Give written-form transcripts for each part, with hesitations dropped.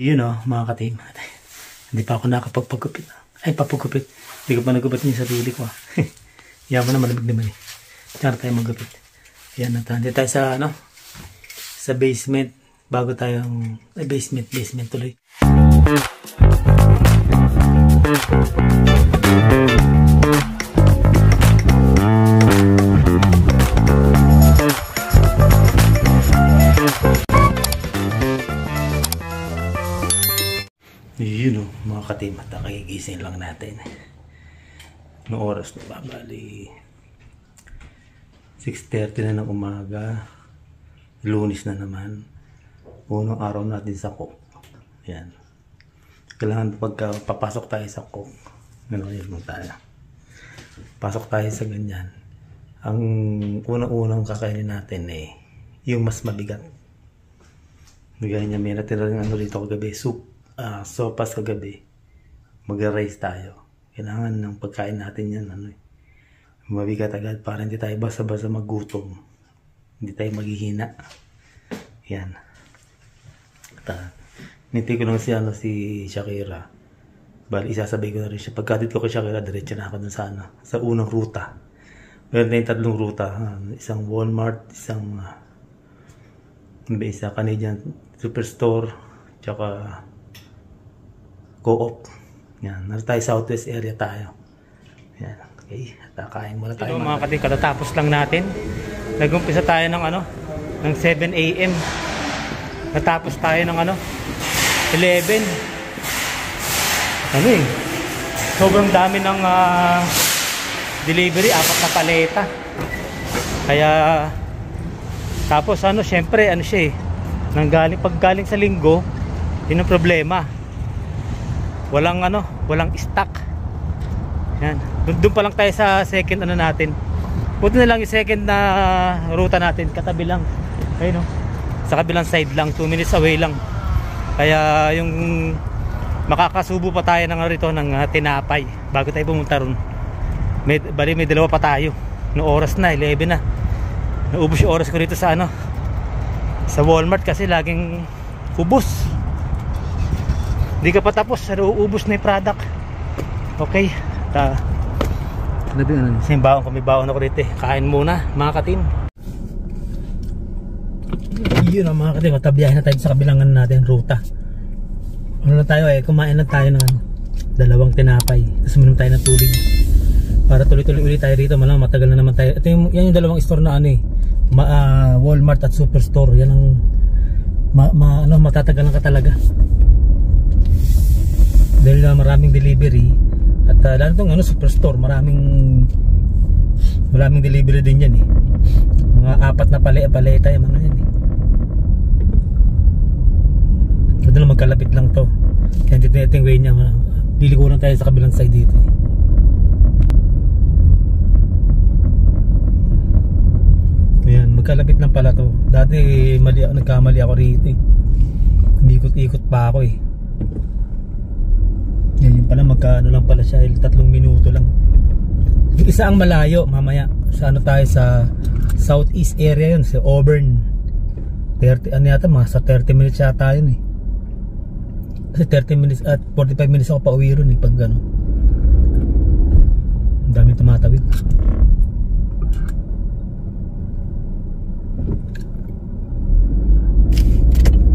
Yun o, mga ka-team. Hindi pa ako nakapagpagupit. Ay, papagupit. Hindi ko pa nagupit yung sarili ko. Yaman na, malamig naman eh. Tsaka tayo magupit. Yan, natandi tayo sa ano, sa basement. Bago tayong, ay basement tuloy. Yun o, mga ka-team, at nakikigising lang natin. Noong oras na babali 6:30 na ng umaga. Lunes na naman. Unang araw natin sa cook. Yan. Kailangan pagka papasok tayo sa cook, gano'n mo tayo. Pasok tayo sa ganyan. Ang unang-unang kakainin natin eh, yung mas mabigat. Gaya niya, may natira rin ano rito kagabi, soup. Sopas kagabi. Mag-rice tayo. Kailangan ng pagkain natin yan ano eh, mabigat agad para hindi tayo basa-basa magutom, hindi tayo maghihina. Yan. Nintay ko lang si Shakira. Bali isasabay ko na rin siya. Pagkatid ko kay Shakira, diretso na ako dun sa sa unang ruta. Meron na yung tatlong ruta, isang Walmart, isang isa Canadian Superstore, tsaka Co-op. Yan, nasa tayo Southwest area tayo. Yan, okay. Kain muna tayo. Ito, mga kating, katatapos lang natin. Nag-umpisa tayo ng ano, ng 7 AM. Natapos tayo ng ano, 11. Ano eh, sobrang dami ng delivery, 4 na paleta. Kaya tapos ano, syempre ano siya eh, paggaling sa linggo, yun ang problema. Walang ano, walang stock. Yan. Doon pa lang tayo sa second ano natin. Buti na lang yung second na ruta natin, katabi lang. Ayun no. Sa kabilang side lang, 2 minutes away lang. Kaya yung makakasubo pa tayo ng rito ng tinapay bago tayo pumunta ron. May dalawa pa tayo. No oras na, 11 na. Naubos yung oras ko dito sa ano, sa Walmart kasi laging ubos. Hindi ka pa tapos, uubos na yung product. Okay. Simbaon ko, may baon ako dito eh. Kain muna, mga katim. Yun ang mga katim, tabiyahin na tayo sa kabilangan natin, ruta. Ano na tayo eh, kumain lang tayo ng 2 tinapay. Tapos minom tayo ng tubig. Para tuloy-tuloy ulit tayo rito, malang matagal na naman tayo. Ito yan yung 2 store na ano eh, Walmart at Superstore. Yan ang matatagalan ka talaga. Dahil maraming delivery at lalo itong ano, Superstore, maraming delivery din yan eh. Mga 4 na paleta yung mga yan eh. Ito na magkalapit lang to. Kaya dito na yung way niya, liliko lang tayo sa kabilang side dito eh. Ayan, magkalapit lang pala to. Dati nagkamali ako rito eh. Umikot-ikot pa ako eh. Yan yung pala, magkaano lang pala siya, 3 minuto lang. Yung isa ang malayo, mamaya sa ano tayo, sa southeast area yun, sa Auburn. 30, ano yata, mga sa 30 minutes yata yun eh. Kasi 30 minutes at 45 minutes ako pa uwi ron eh, pag ano, ang daming tumatawid.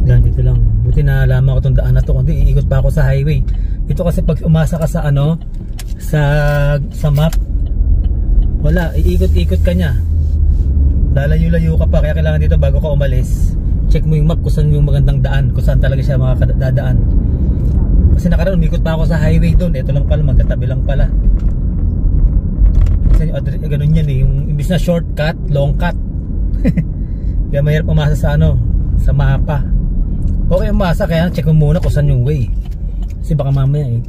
Yan, dito lang. Buti na alam ako itong daan na to, kundi iikot pa ako sa highway. Ito kasi pag umasa ka sa ano, sa map, wala, iikot-ikot ka niya. Lalayo-layo ka pa, kaya kailangan dito bago ka umalis, check mo yung map kung saan yung magandang daan, kung saan talaga siya makakadadaan. Kasi nakaraan, umikot pa ako sa highway doon. Ito lang pala, magkatabi lang pala. Kasi ganun yan eh, yung imbis na shortcut, long cut. Kaya mahirap umasa sa ano, sa mapa. Okay umasa, kaya check mo muna kung saan yung way. Kasi baka mamaya eh,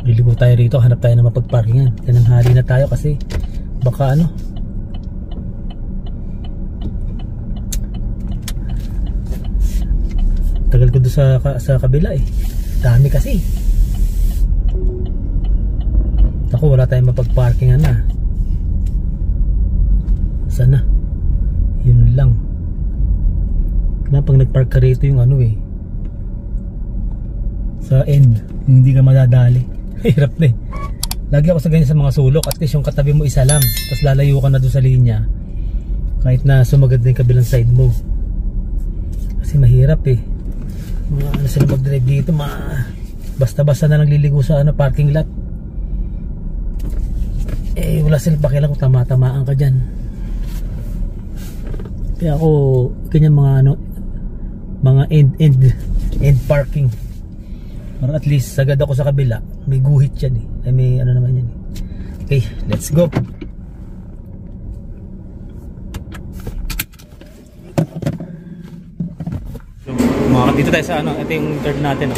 liliko tayo rito, hanap tayo na mapagparkingan. Tananghali na tayo kasi baka ano, tagal ko doon sa kabila eh, dami kasi. Ako, wala tayong mapagparkingan na. Sana yun lang. pag nagpark ka rito yung ano sa end, hindi ka madadali. Hirap na lagi ako sa ganyan sa mga sulok. At least yung katabi mo isa lang, tapos lalayo ka na doon sa linya, kahit na sumagad na yung kabilang side mo. Kasi mahirap mga ano sila mag-drive dito, basta-basta na lang liligo sa parking lot. Wala silang pakialam kung tama-tamaan ka dyan. Kaya ako ganyan mga end parking, para at least sagad ako sa kabila, may guhit yan may ano naman yan Okay, let's go. Dito tayo sa ito yung third natin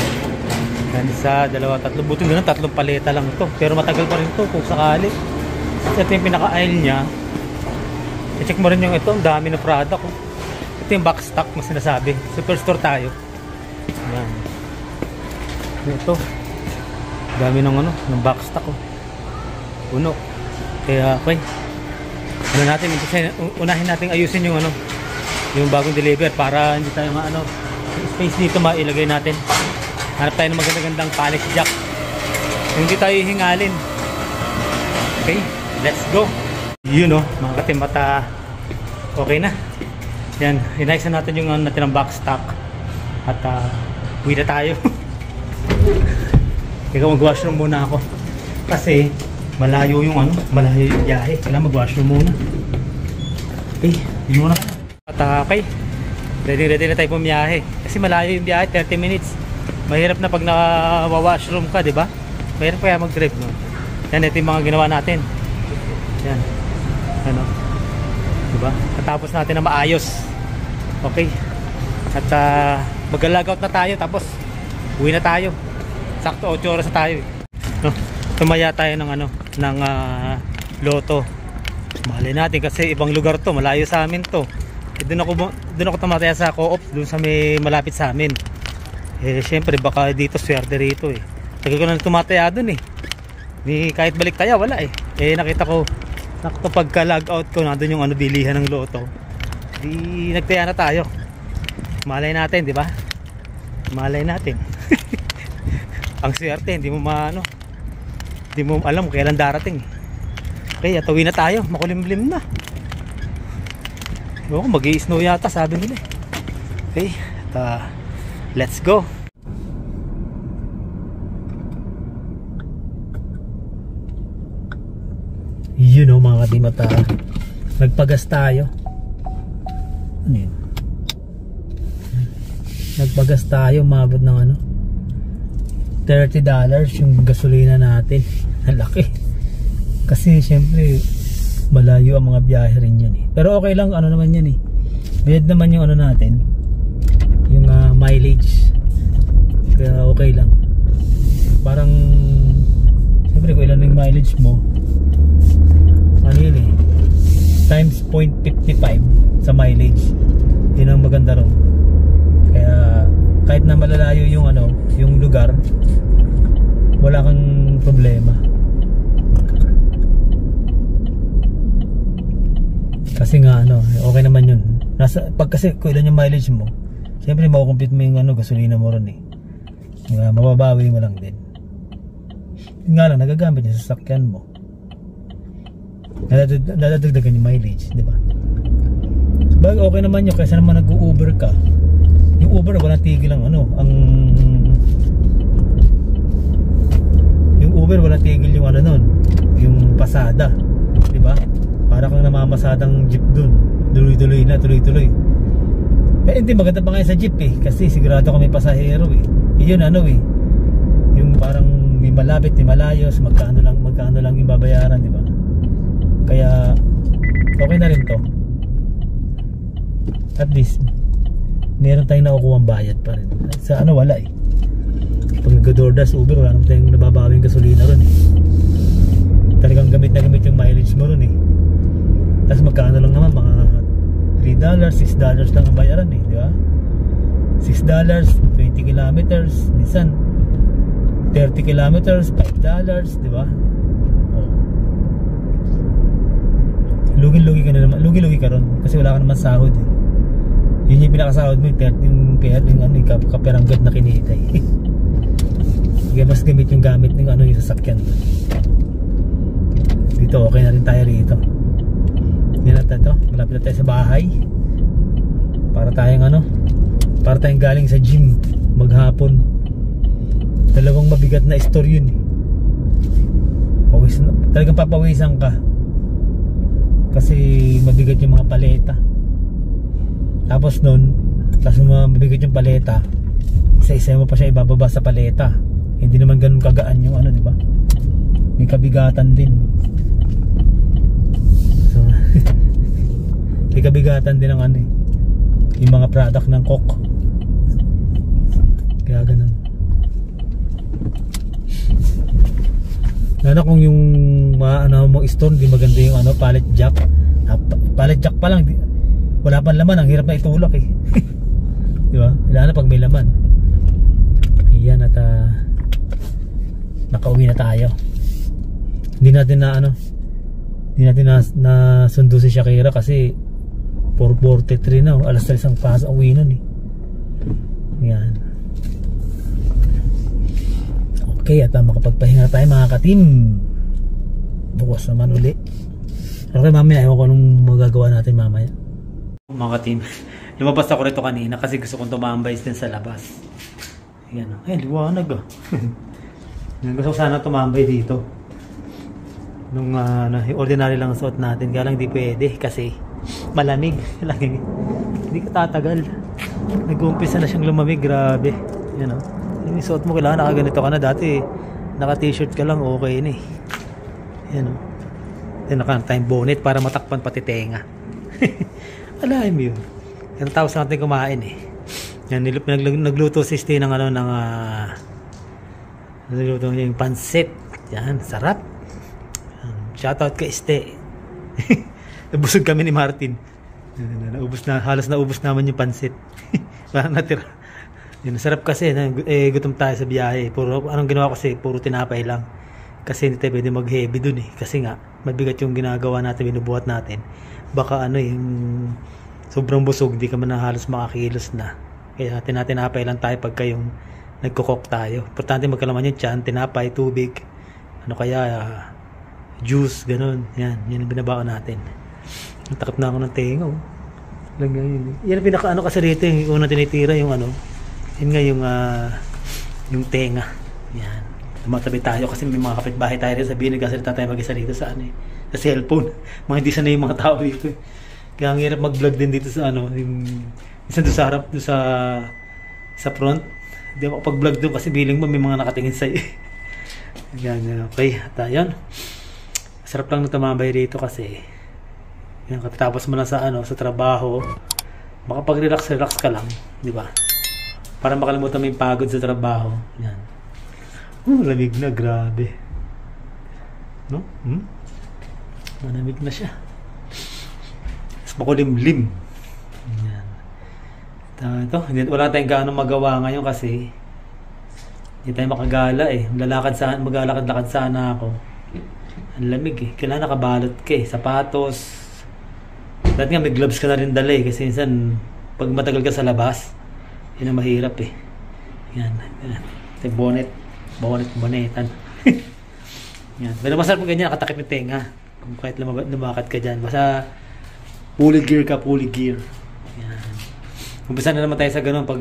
Isa, dalawa, tatlo, buti doon tatlong paleta lang ito, pero matagal pa rin ito kung sakali. Ito yung pinaka-aisle nya. I-check mo rin yung ito, ang dami na product Ito yung back stock mo sinasabi. Superstore tayo. Ayan. Ito, dami ng ng back stock puno. Kaya okay, unahin natin ayusin yung yung bagong deliver, para hindi tayo space dito mailagay natin. Hanap tayo ng magandang panic jack, hindi tayo hingalin. Okay, let's go. Mga katimata, okay na yan. Inayos na natin yung natin ng back stock, at uwi na tayo. Ikaw, mag-washroom muna ako kasi malayo yung malayo yung biyahe. Kailangan mag-washroom muna. Okay, yun muna. At okay, ready na tayo pumiyahe kasi malayo yung biyahe, 30 minutes. Mahirap na pag na-washroom ka, diba? Mahirap kaya mag-drive, Yan, ito yung mga ginawa natin. Yan, diba? Natapos natin na maayos. Okay, at mag-log out na tayo, tapos uwi na tayo. Sakto 8 oras na tayo Tumaya tayo ng ng Lotto. Malay natin kasi ibang lugar to, malayo sa amin to. Doon ako tumataya sa Co-op, doon sa may malapit sa amin. Syempre baka dito swerte rito Tagal ko na tumataya doon kahit balik taya wala nakita ko nakita pagka-log out ko nandoon yung bilihan ng Lotto. Di nagtaya na tayo. Malay natin, di ba? Malay natin. Ang swerte, hindi mo hindi mo alam kung kailan darating. Okay, atawin na tayo, makulimlim na. Mag-i-snow yata sabi nila Okay, let's go. Mga katimata, nagpagas tayo. Ano yun? Nagpagas tayo, mabot ng $30 yung gasolina natin. Ang laki. Kasi syempre malayo ang mga biyahe rin yan Pero okay lang, naman yan bayad naman yung natin, yung mileage. Kaya okay lang. Parang syempre kung ilan yung mileage mo, yun times 0.55 sa mileage. Yun ang maganda ron. Kaya kahit na malalayo yung yung lugar, wala kang problema. Kasi nga okay naman yun. Kasi kung ilan yung mileage mo, siyempre makukumpute mo yung gasolina mo ron mababawi mo lang din. Yun nga lang, nagagamit yung sasakyan mo, nadadagdagan yung mileage, di ba? Bagay okay naman yun, kaysa naman nag-Uber ka. Yung Uber walang tigil ang yung Uber walang tigil yung nun, yung pasada, di ba? Para kang namamasadang jeep dun, tuloy-tuloy na, tuloy-tuloy. Hindi maganda pa nga sa jeep kasi sigurado ka may pasahero yun yung parang may malapit, may malayo, magkano lang yung babayaran, di ba? Kaya okay na rin to. At least meron tayong nakukuha bayad pa rin. Sa wala pag nag-DoorDash, Uber, wala naman tayong nababawing gasolina ron Talagang gamit na gamit yung mileage mo ron Tapos magkano lang naman, mga $3, $6 lang ang bayaran di ba? $6, 20 kilometers, minsan 30 kilometers, $5, di ba? Lugi-lugi ka na naman, lugi-lugi ka ron kasi wala ka naman sahod Yun yung pinakasahod mo, yung ano, kaperanggot na kinita eh. Kaya mas gamit yung gamit ng ano, yung sasakyan doon. Dito okay na rin tayo rito. Yan na tayo, malapit na tayo sa bahay. Para tayong galing sa gym maghapon. Dalawang mabigat na store yun eh. Talagang papawisan ka kasi mabigat yung mga paleta. Tapos nun, mabigat yung paleta, isa-isa mo pa siya ibababa sa paleta. Hindi naman ganun kagaan yung ano, di ba? May kabigatan din. So, may kabigatan din ang ano eh, yung mga product ng Coke. Kaya ganun. Lalo kung yung ano mo store, hindi maganda yung ano, pallet jack. Pallet jack pa lang, wala pang laman, ang hirap na itulak eh. Di ba? Kailangan na pag may laman. Ayan at nakauwi na tayo. Hindi natin na sundo si Shakira kasi 4:43 na, alas 3 ang pasok uwi nun eh. Ayan. Okay, at makapagpahinga tayo mga ka-team. Bukas naman uli. Okay, mamaya ewan ko anong magagawa natin mamaya. Mga ka-team, lumabas ako rito kanina kasi gusto kong tumambay din sa labas. Ayan, liwanag ah. Gusto ko sana tumambay dito. Nung ordinary lang suot natin, kaya lang hindi pwede kasi malamig. Hindi ka tatagal. Nag-uumpisa na siyang lumamig, grabe. Yan oh. Yung suot mo, kailangan nakaganito ka na. Dati naka t-shirt ka lang, okay na eh. Yan o. Naka-time bonnet para matakpan pati tenga. Alam mo yun. Yan tapos natin kumain eh. Yan, nagluto si Steve ng nagluto yung pansit. Yan, sarap. Shoutout kay Ste. Nabusog kami ni Martin. Halos naubos naman yung pansit. Parang natira. Yun, sarap kasi, gutom tayo sa biyahe. Anong ginawa kasi, puro tinapay lang. Kasi hindi tayo pwede mag-heavy dun eh. Kasi nga, mabigat yung ginagawa natin, binubuhat natin. Baka yung sobrang busog, di ka man na halos makakilos na. Kaya tinapay lang tayo pagka yung nagkukok tayo. Importante magkalaman yung tiyan, tinapay, tubig. Juice, ganun. Yan yung binabao natin. Natakap na ako ng tenga. Oh. Yan ang pinaka kasi rito, yung unang tinitira yung yun nga yung tenga. Yan. Tumatabi tayo kasi may mga kapitbahay tayo rin. Sabihin, nagkasalita tayo mag-isa rito sa sa cellphone. Mga hindi sanay yung mga tao dito. Kaya ang hirap mag-vlog din dito sa yung isa doon sa harap, doon sa front. Hindi ako pag-vlog doon kasi biling mo may mga nakatingin sa'yo. Yan. Okay. At yun. Sarap lang na tumambay rito kasi yan, katapos mo na sa trabaho, makapag-relax ka lang, di ba? Para makalimutan mo yung pagod sa trabaho. Yan. Lamig na, grabe. No? Malamig na siya. Mas makulimlim. Yan. Ito, wala tayong gaano magawa ngayon kasi hindi tayo makagala eh. Maglalakad-lakad sana ako. Ang lamig eh. Kailangan nakabalot ka eh. Sapatos. Dati nga may gloves ka na rin dala eh. Kasi minsan, pag matagal ka sa labas, yun ang mahirap eh. Yan. Ito bonetan. Yan. Pero masarap kung ganyan, nakatakip yung tenga. Kung kahit lumakad ka dyan. Basta fully gear. Yan. Umpisa na naman tayo sa ganun pag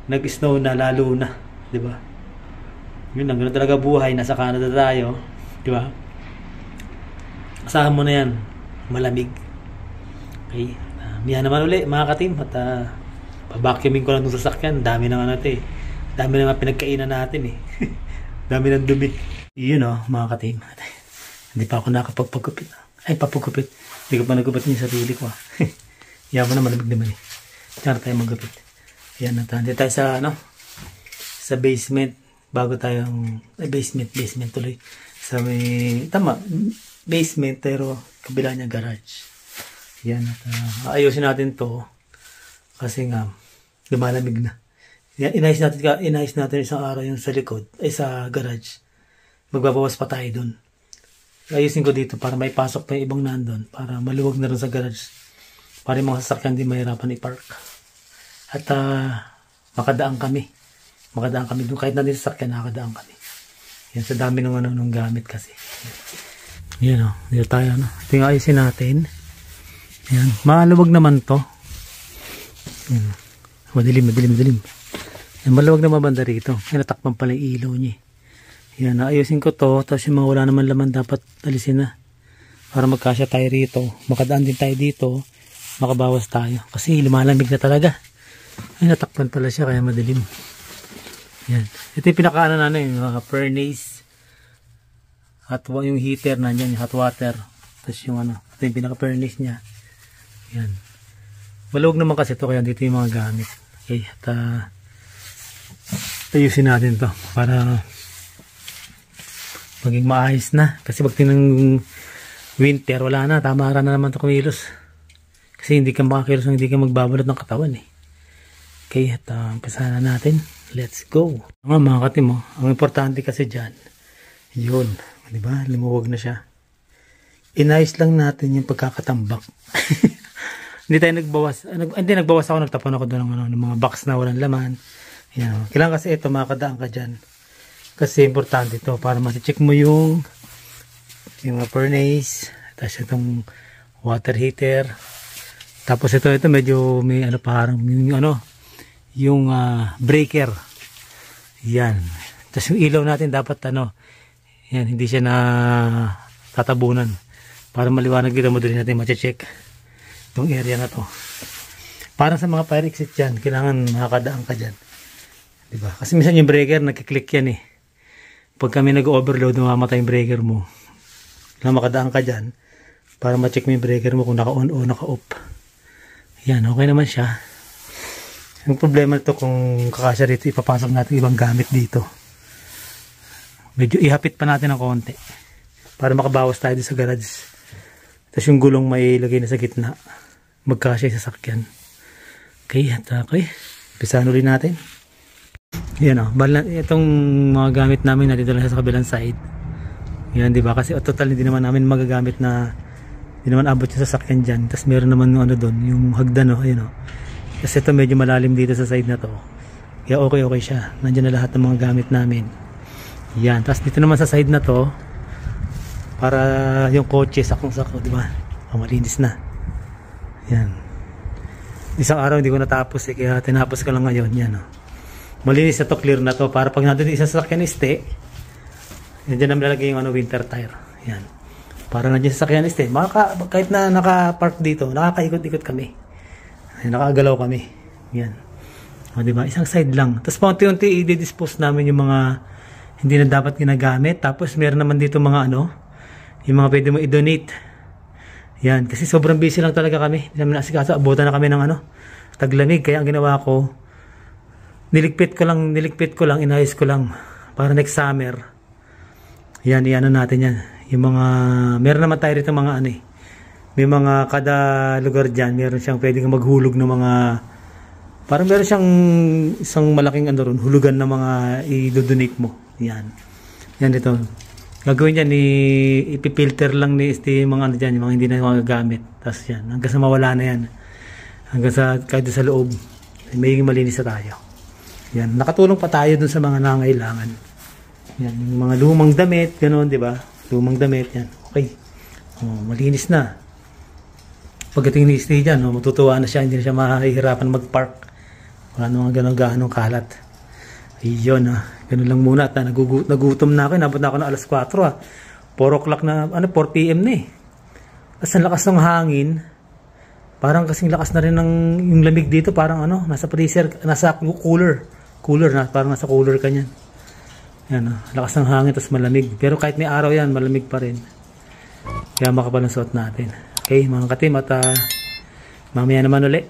nag-snow na, lalo na. Diba? Yun lang, ganun talaga buhay. Nasa Canada tayo. Diba? Asahan mo na yan. Malamig. Okay. Miyan naman ulit mga ka-team. At pabacuuming ko lang itong sasakyan. Dami na nga natin eh. Dami na nga pinagkainan natin eh. Dami ng dumi. Yun mga ka-team. Hindi pa ako nakapagpagupit. Ay, papagupit. Hindi ko pa nagupit yung sarili ko. Yaman na, malamig naman eh. Diyan tayo magupit. Yan, nandito tayo sa basement. Bago tayong basement tuloy. Sa may, basement pero kabila niya garage. Yan, at ayusin natin to kasi nga lumalamig na. Yan, inayos natin isang araw yung sa likod, ay sa garage. Magbabawas pa tayo dun. Ayusin ko dito para may pasok pa yung ibang nandun para maluwag na rin sa garage. para yung mga sasakyan di mahirapan i-park. At makadaan kami doon, kahit na din sasakyan nakakadaan kami. Yan, sa dami ng nung gamit kasi. Yan dito tayo ito yung ayusin natin. Yan, maluwag naman to. Yan, madilim. Yan, maluwag naman banda rito. Yan, natakpan pala yung ilaw niya. Yan, ayusin ko to, tapos yung mga wala naman laman dapat alisin na. Para magkasya tayo rito. Makadaan din tayo dito. Makabawas tayo. Kasi lumalamig na talaga. Ay, natakpan pala siya kaya madilim. Yan. Ito yung pinakaano na yung furnace. Yung heater na yan, yung hot water. Tapos yung ito yung pinaka-furnace niya. Yan. Maluwag naman kasi ito kaya dito yung mga gamit. Okay, at ayusin natin to para maging maayos na. Kasi pag tinang winter, wala na. Tama na naman ito kumilos. Kasi hindi ka makakilos nang hindi ka magbabalot ng katawan eh. Okay, at umpisa na natin. Let's go. Mga katim ang importante kasi dyan, yun, di ba? Lumuwag na siya. Inayos lang natin yung pagkakatambak. Hindi tayo nagbawas. Hindi nagbawas ako, nagtapon ako doon ng mga box na walang laman. Yan, kailangan kasi ito makakadaan ka dyan. Kasi importante ito para masi-check mo yung furnace, tapos itong water heater. Tapos ito medyo may parang yung breaker. Yan. Tapos yung ilaw natin dapat yan, hindi siya na tatabunan. Para maliwanag dito, madali natin ma-check itong area na to. Parang sa mga fire exit yan, kailangan makakadaan ka dyan. Diba? Kasi minsan yung breaker, nagkiklik yan eh. Pag kami nag-overload, mamamatay yung breaker mo. Kailangan makadaan ka dyan para ma-check mo yung breaker mo kung naka-on o naka-off. Yan, okay naman siya. Yung problema nito kung kakasya rito, ipapasok natin ibang gamit dito. Medyo ihapit pa natin ng konti para makabawas tayo sa garage. Tapos yung gulong may lagay na sa gitna. Magkasya sa sasakyan. Okay, at okay. Pisahan ulit natin. Yan itong mga gamit namin na dito lang sa kabilang side. Yan, di ba? Kasi total hindi naman namin magagamit na hindi naman abot yung sasakyan dyan. Tapos meron naman yung doon, yung hagdan ayun Kasi ito medyo malalim dito sa side na to. Kaya okay siya. Nandiyan na lahat ng mga gamit namin. Yan. Tapos dito naman sa side na to, para yung kotse sakong-sako, di ba? Malinis na. Yan. Isang araw hindi ko natapos kaya tinapos ko lang ngayon. Yan Malinis na to, clear na to. Para pag nandun isang sasakyan stay, nandiyan namin lalagay yung winter tire. Yan. Para nandiyan sasakyan stay, kahit na naka-park dito, nakakaikot-ikot kami. Ay, nakagalaw kami. Yan. Diba? Isang side lang. Tapos paunti-unti i-dispose namin yung mga hindi na dapat ginagamit. Tapos meron naman dito mga yung mga pwede mo i-donate. Yan. Kasi sobrang busy lang talaga kami. Hindi namin nasikaso. Abutan na kami ng taglamig. Kaya ang ginawa ko, niligpit ko lang, inayos ko lang. Para next summer. Yan, natin yan. Yung mga, meron naman tayo rito mga may mga kada lugar dyan, meron siyang pwedeng maghulog ng mga, parang meron siyang isang malaking hulugan ng mga i-donate mo. Yan dito. Gagawin yan, ipipilter lang ni mga dyan, yung mga hindi na magagamit. Tapos yan, hanggang sa mawala na yan. Hanggang sa, kahit sa loob, may malinis na tayo. Yan, nakatulong pa tayo dun sa mga nangailangan. Yan, yung mga lumang damit, gano'n, di ba? Lumang damit, yan. Okay. Malinis na. Pagdating ni Steve dyan, matutuwa na siya, hindi na siya mahihirapan mag-park. Wala naman ganong kalat. Ayun, ganun lang muna. At nagutom na ako, nabot na ako ng alas 4. 4 o'clock na, 4 PM na Tapos ang lakas ng hangin. Parang kasing lakas na rin yung lamig dito, parang nasa freezer, nasa cooler na, parang nasa cooler ka niyan. Yan, lakas ng hangin, tapos malamig. Pero kahit may araw yan, malamig pa rin. Kaya makabalansuot natin. Okay, mga katim, at mamaya naman ulit.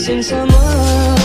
Minsan sama